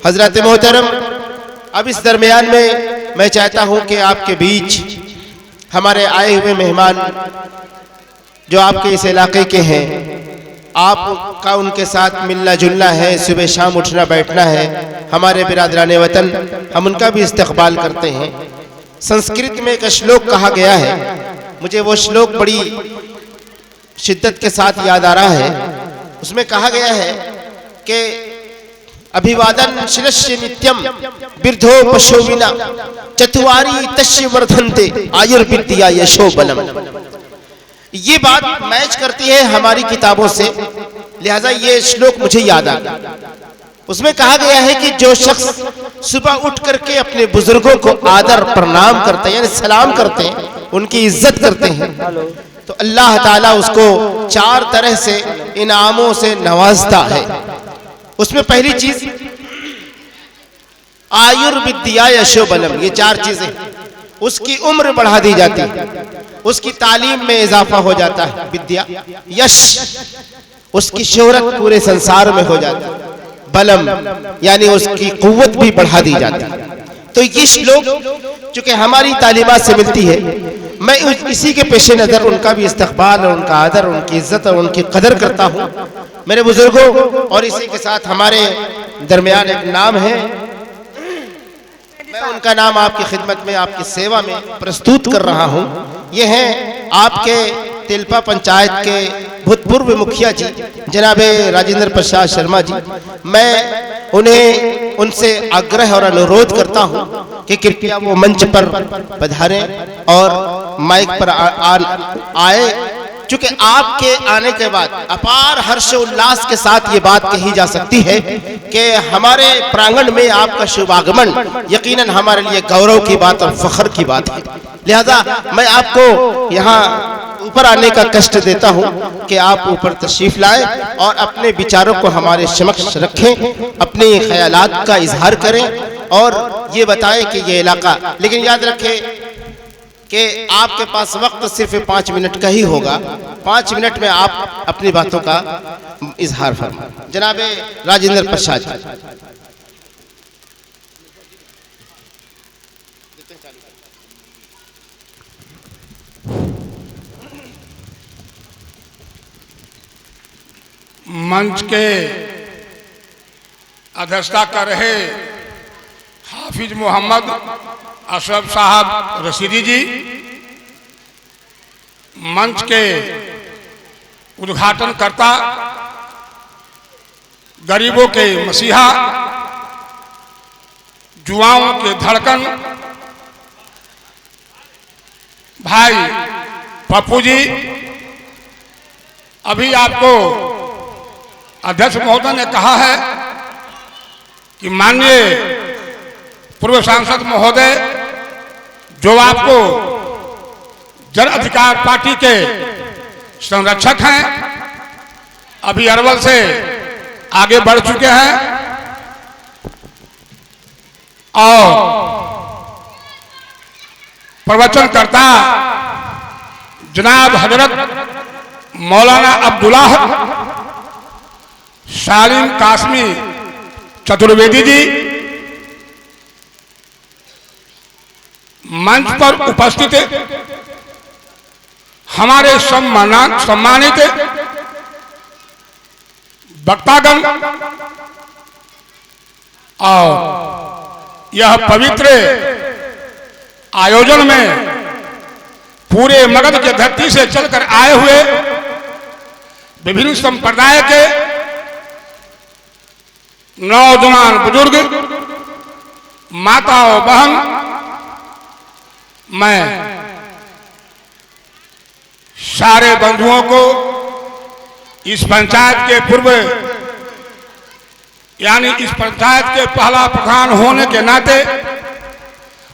हजरत मोहतरम, अब इस दरमियान में मैं चाहता हूं कि आपके बीच हमारे आए हुए मेहमान जो आपके इस इलाके के हैं, आपका उनके साथ मिलना जुलना है, सुबह शाम उठना बैठना है, हमारे बिरादरान वतन, हम उनका भी इस्तकबाल करते हैं। संस्कृत में एक श्लोक कहा गया है, मुझे वो श्लोक बड़ी शिद्दत के साथ याद आ रहा है। उसमें कहा गया है कि अभिवादन शिलस्य नित्यम वृद्धो पशुविना चतुवारी तस्य वर्धन्ते आयुर्विद्या यशो बलम। ये बात मैच करती है हमारी किताबों से, लिहाजा ये श्लोक मुझे याद आ गया। उसमें कहा गया है कि जो शख्स सुबह उठ करके अपने बुजुर्गों को आदर प्रणाम करते हैं, यानी सलाम करते हैं, उनकी इज्जत करते हैं, तो अल्लाह ताला उसको 4 तरह से इनामों से नवाजता है। उसमें पहली चीज आयुर्विद्या यशो बलम, ये 4 चीजें। उसकी उम्र बढ़ा दी जाती है, उसकी तालीम में इजाफा हो जाता है, विद्या। यश, उसकी शोहरत पूरे संसार में हो जाती है। बलम, यानी उसकी कुव्वत भी बढ़ा दी जाती है। तो ये श्लोक चूंकि हमारी तालीमात से मिलती है, मैं इसी के पेश नजर उनका भी इस्तकबाल और उनका आदर, उनकी इज्जत और उनकी कदर करता हूँ मेरे बुजुर्गों। और इसी के साथ हमारे दरमियान एक नाम है, मैं उनका नाम आपकी खिदमत में, आपकी सेवा में प्रस्तुत कर रहा हूँ। ये हैं आपके तिलपा पंचायत के भूतपूर्व मुखिया जी जनाब राजेंद्र प्रसाद शर्मा जी। मैं उन्हें उनसे आग्रह और अनुरोध करता हूं कि कृपया वो मंच पर पधारें और माइक पर आए। चूंकि आपके आने के बाद अपार हर्ष उल्लास के साथ ये बात कही जा सकती है कि हमारे प्रांगण में आपका शुभागमन यकीनन हमारे लिए गौरव की बात और फख्र की बात है। लिहाजा मैं आपको यहाँ ऊपर आने का कष्ट देता हूँ कि आप ऊपर तशरीफ लाएं और अपने विचारों को हमारे समक्ष रखें, अपने ख्यालात का इजहार करें और ये बताएं कि ये इलाका, लेकिन याद रखें कि आपके पास वक्त सिर्फ 5 मिनट का ही होगा। 5 मिनट में आप अपनी बातों का इजहार फरमाएं। जनाब राजेंद्र प्रसाद जी। मंच के अध्यक्षता कर रहे हाफिज मोहम्मद अशरफ साहब रशीदी जी, मंच के उद्घाटनकर्ता, गरीबों के मसीहा, युवाओं के धड़कन भाई पप्पू जी, अभी आपको अध्यक्ष महोदय ने कहा है कि माननीय पूर्व सांसद महोदय जो आपको जन अधिकार पार्टी के संरक्षक हैं, अभी अरवल से आगे बढ़ चुके हैं और प्रवचनकर्ता जनाब हजरत मौलाना अब्दुल्लाह शालीम कासमी चतुर्वेदी जी, मंच पर उपस्थित हमारे सम्मानित वक्तागण और यह पवित्र आयोजन में पूरे मगध की धरती से चलकर आए हुए विभिन्न संप्रदाय के नौजवान बुजुर्ग, माता और बहन, मैं सारे बंधुओं को इस पंचायत के पूर्व यानी इस पंचायत के पहला प्रधान होने के नाते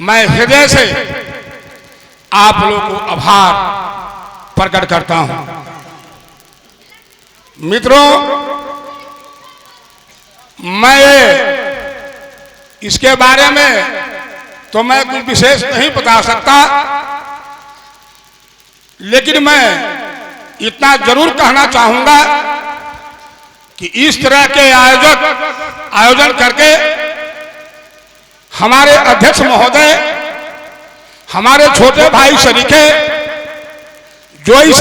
मैं हृदय से आप लोगों को आभार प्रकट करता हूं। मित्रों, मैं इसके बारे में तो मैं कुछ विशेष नहीं बता सकता, लेकिन मैं इतना जरूर कहना चाहूंगा कि इस तरह के आयोजन करके हमारे अध्यक्ष महोदय, हमारे छोटे भाई शरीके जो इस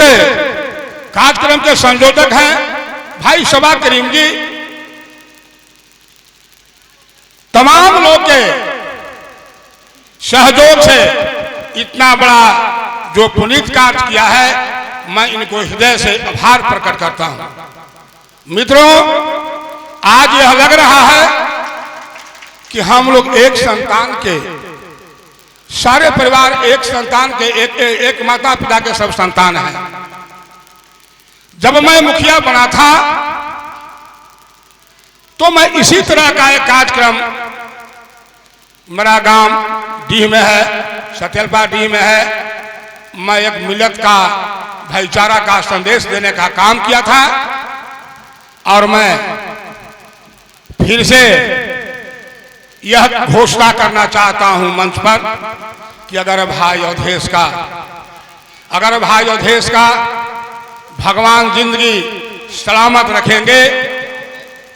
कार्यक्रम के संयोजक हैं भाई शबा करीम जी, तमाम लोग के सहयोग से इतना बड़ा जो पुनीत कार्य किया है, मैं इनको हृदय से आभार प्रकट करता हूं। मित्रों, आज यह लग रहा है कि हम लोग एक संतान के, सारे परिवार एक संतान के, एक माता पिता के सब संतान हैं। जब मैं मुखिया बना था तो मैं इसी तरह का एक कार्यक्रम, मेरा गांव डीह में है, सत्यलपा डीह में है, मैं एक मिलत का, भाईचारा का संदेश देने का काम किया था। और मैं फिर से यह घोषणा करना चाहता हूं मंच पर कि अगर भाई अवधेश का भगवान जिंदगी सलामत रखेंगे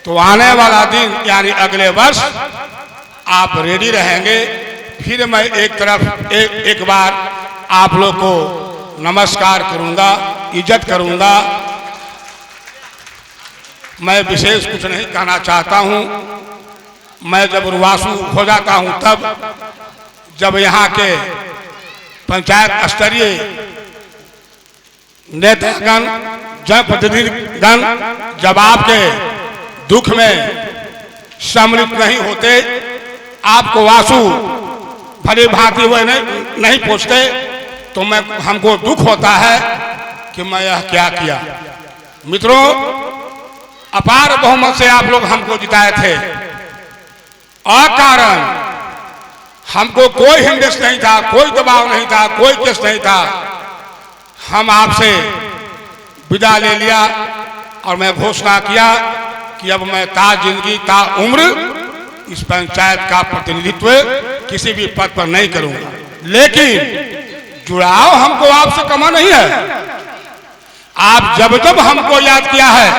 तो आने वाला दिन यानी अगले वर्ष आप रेडी रहेंगे। फिर मैं एक बार आप लोग को नमस्कार करूंगा, इज्जत करूंगा। मैं विशेष कुछ नहीं कहना चाहता हूं। मैं जब रुवासु हो जाता हूं तब, जब यहाँ के पंचायत स्तरीय नेतागण, जनप्रतिनिधिगण जब आपके दुख में सम्मिलित नहीं होते, आपको वासु भली भांति हुए नहीं पूछते, तो हमको दुख होता है कि मैं यह क्या किया। मित्रों, अपार बहुमत से आप लोग हमको जिताए थे। अकारण हमको कोई हिंदुस्तान नहीं था, कोई दबाव नहीं था, कोई केस नहीं था। हम आपसे विदा ले लिया और मैं घोषणा किया कि अब मैं ता जिंदगी ता उम्र इस पंचायत का प्रतिनिधित्व किसी भी पद पर नहीं करूंगा। लेकिन जुड़ाव हमको आपसे कमा नहीं है। आप जब जब हमको याद किया है,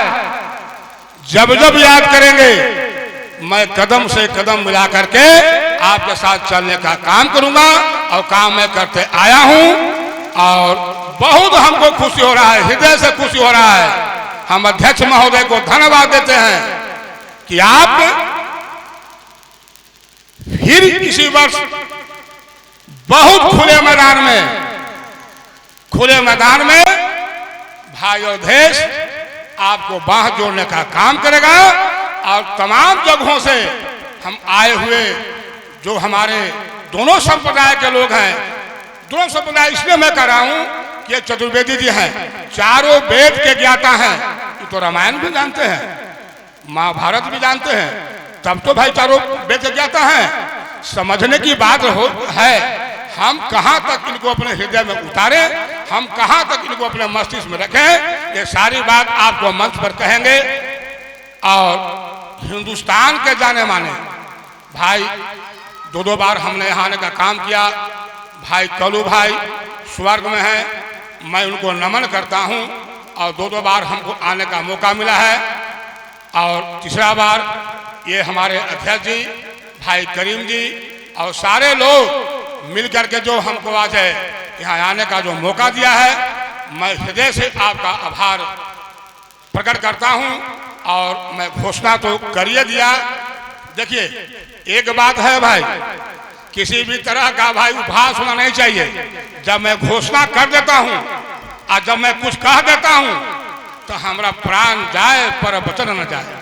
जब जब याद करेंगे, मैं कदम से कदम मिला करके आपके साथ चलने का काम करूंगा और काम मैं करते आया हूं। और बहुत हमको खुशी हो रहा है, हृदय से खुशी हो रहा है। हम अध्यक्ष महोदय को धन्यवाद देते हैं कि आप फिर इसी वर्ष बहुत खुले मैदान में भाई अवधेश आपको बांह जोड़ने का काम करेगा। और तमाम जगहों से हम आए हुए जो हमारे दोनों संप्रदाय के लोग हैं, दोनों संप्रदाय इसलिए मैं कह रहा हूं कि ये चतुर्वेदी जी हैं, चारों वेद के ज्ञाता हैं। ये तो रामायण भी जानते हैं, महाभारत भी जानते हैं, तब तो भाई चारों वेद के ज्ञाता हैं। समझने की बात है, हम कहां तक इनको अपने हृदय में उतारें, हम कहां तक इनको अपने मस्तिष्क में रखें, ये सारी बात आपको मंच पर कहेंगे। और हिंदुस्तान के जाने माने भाई, दो बार हमने यहाँ आने का काम किया। भाई कलू भाई स्वर्ग में हैं, मैं उनको नमन करता हूँ। और दो बार हमको आने का मौका मिला है। और तीसरा बार ये हमारे अध्यक्ष जी भाई करीम जी और सारे लोग मिलकर के जो हमको आज यहाँ आने का जो मौका दिया है, मैं हृदय से आपका आभार प्रकट करता हूँ। और मैं घोषणा तो करिए दिया। देखिए, एक बात है भाई, किसी भी तरह का भाई उपहास होना नहीं चाहिए। जब मैं घोषणा कर देता हूँ और जब मैं कुछ कह देता हूँ तो हमारा प्राण जाए पर वचन न जाए।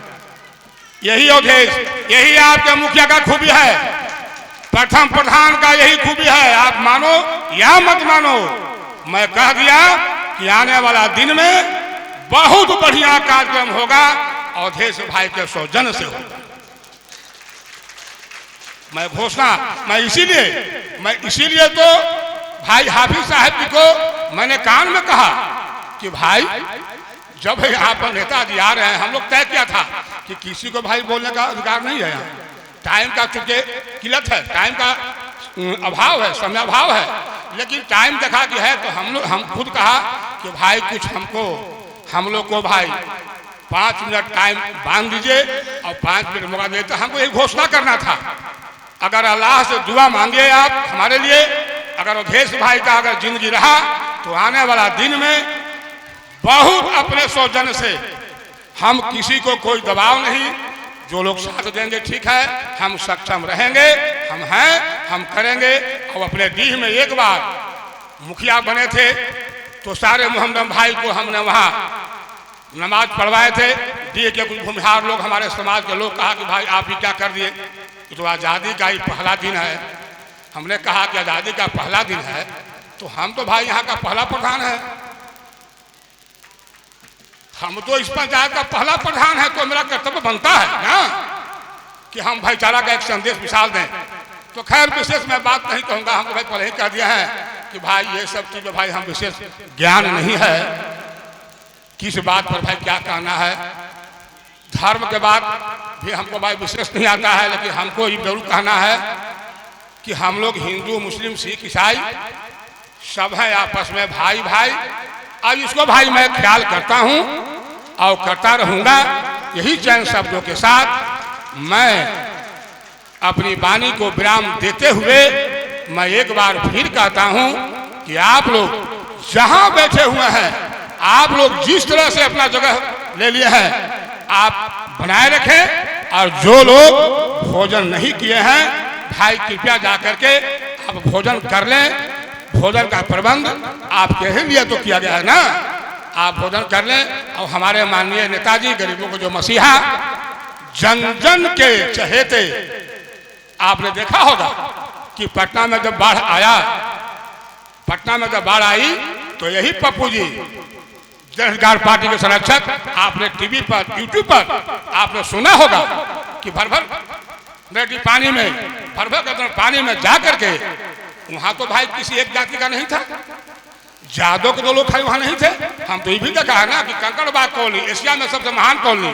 यही अवधेश, यही आपके मुखिया का खूबी है, प्रथम प्रधान का यही खूबी है। आप मानो या मत मानो, मैं कह दिया कि आने वाला दिन में बहुत बढ़िया कार्यक्रम होगा, अवधेश भाई के सौजन्य से होगा। मैं घोषणा, मैं इसीलिए तो भाई हाफिज साहब जी को मैंने कान में कहा कि भाई जब यहाँ पर नेताजी आ रहे हैं, हम लोग तय किया था कि किसी को भाई बोलने का अधिकार नहीं है। यहाँ टाइम का चूंकि किल्लत है, टाइम का अभाव है, समय अभाव है, लेकिन टाइम देखा कि है तो हम खुद कहा कि भाई कुछ हम लोग को भाई 5 मिनट टाइम बांध दीजिए और 5 मिनट मौका दे। तो हमको एक घोषणा करना था, अगर अल्लाह से दुआ मांगे आप हमारे लिए, अगर अवधेश भाई का अगर जिंदगी रहा तो आने वाला दिन में बहुत अपने सौजन्य से, हम किसी को कोई दबाव नहीं, जो लोग साथ देंगे ठीक है, हम सक्षम रहेंगे, हम हैं, हम करेंगे। और अपने डीह में एक बार मुखिया बने थे तो सारे मोहम्मद भाई को हमने वहाँ नमाज पढ़वाए थे। डीह के कुछ भूमिहार लोग, हमारे समाज के लोग कहा कि भाई आप ही क्या कर दिए, तो आज़ादी का ही पहला दिन है। हमने कहा कि आज़ादी का पहला दिन है तो हम तो भाई यहाँ का पहला प्रधान है, हम तो इस पंचायत का पहला प्रधान है, तो मेरा कर्तव्य बनता है ना कि हम भाईचारा का एक संदेश मिसाल दें। तो खैर विशेष मैं बात नहीं कहूँगा, हम तो भाई पहले ही कह दिया है कि भाई ये सब चीज़ भाई हम विशेष ज्ञान नहीं है, किस बात पर भाई क्या कहना है। धर्म के बाद भी हमको भाई विशेष नहीं आता है, लेकिन हमको ये जरूर कहना है कि हम लोग हिंदू मुस्लिम सिख ईसाई सब हैं आपस में भाई भाई। अब इसको भाई मैं ख्याल करता हूँ और करता रहूँगा। यही चंद शब्दों के साथ मैं अपनी वाणी को विराम देते हुए मैं एक बार फिर कहता हूँ कि आप लोग जहाँ बैठे हुए हैं, आप लोग जिस तरह से अपना जगह ले लिए हैं, आप बनाए रखें। और जो लोग भोजन नहीं किए हैं भाई कृपया जा करके आप भोजन कर लें। भोजन का प्रबंध आपके ही लिए तो किया गया है ना, आप भोजन कर लें। और हमारे माननीय नेताजी गरीबों को जो मसीहा, जन जन के चहेते, आपने देखा होगा कि पटना में जब बाढ़ आया, पटना में जब बाढ़ आई तो यही पप्पू जी जनअधिकार पार्टी के संरक्षक, आपने टीवी पर यूट्यूब पर आपने सुना होगा कि भर भर नदी पानी में, भर भर पानी में जा करके, वहां तो भाई किसी एक जाति का नहीं था, जादव के 2 लोग खाली वहां नहीं थे। हम तो ये भी देखा है ना कि कंकड़बाग कॉलोनी एशिया में सबसे महान कॉलोनी,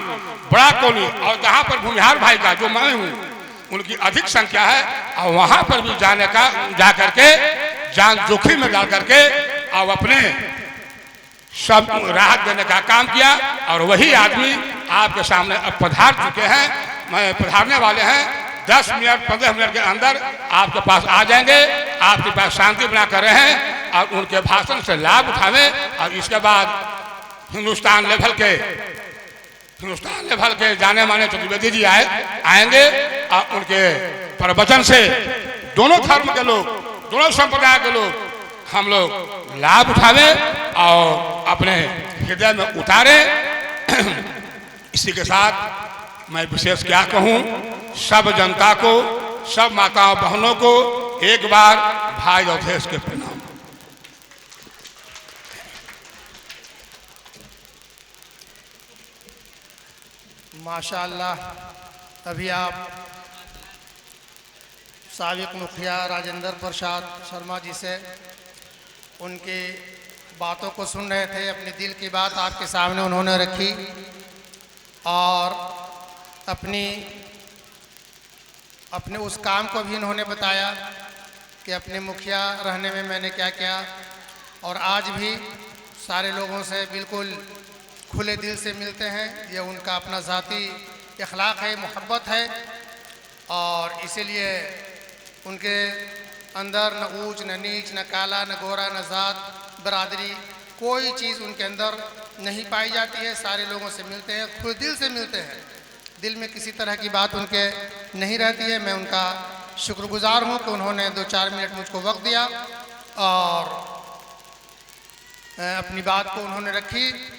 बड़ा कॉलोनी, और जहाँ पर भूमिहार भाई का जो मैं हूँ उनकी अधिक संख्या है, और वहां पर भी जाने का, जा करके जान जोखिम में डाल करके और अपने सब राहत देने का काम किया। और वही आदमी आपके सामने अब पधार चुके हैं, मैं पधारने वाले हैं। 10 मिनट 15 मिनट के अंदर आपके पास आ जाएंगे, आपके पास शांति बना कर रहे हैं और उनके भाषण से लाभ उठावें। और इसके बाद हिंदुस्तान लेवल के जाने माने चतुर्वेदी जी आएंगे और उनके प्रवचन से दोनों धर्म के लोग, दोनों संप्रदाय के लोग, हम लोग लाभ उठावें और अपने हृदय में उतारें। इसी के साथ मैं विशेष क्या कहूँ, सब जनता को, सब माताओं बहनों को एक बार भाई अवधेश के प्रणाम। माशाअल्लाह, अभी आप साबिक मुखिया राजेंद्र प्रसाद शर्मा जी से उनकी बातों को सुन रहे थे। अपने दिल की बात आपके सामने उन्होंने रखी और अपने उस काम को भी उन्होंने बताया कि अपने मुखिया रहने में मैंने क्या किया। और आज भी सारे लोगों से बिल्कुल खुले दिल से मिलते हैं। ये उनका अपना ज़ाती इखलाक है, मोहब्बत है, और इसीलिए उनके अंदर न ऊंच न नीच, न काला न गोरा, न ज़ात बरादरी, कोई चीज़ उनके अंदर नहीं पाई जाती है। सारे लोगों से मिलते हैं, खुले दिल से मिलते हैं, दिल में किसी तरह की बात उनके नहीं रहती है। मैं उनका शुक्रगुजार हूँ कि उन्होंने 2-4 मिनट मुझको वक्त दिया और अपनी बात को उन्होंने रखी।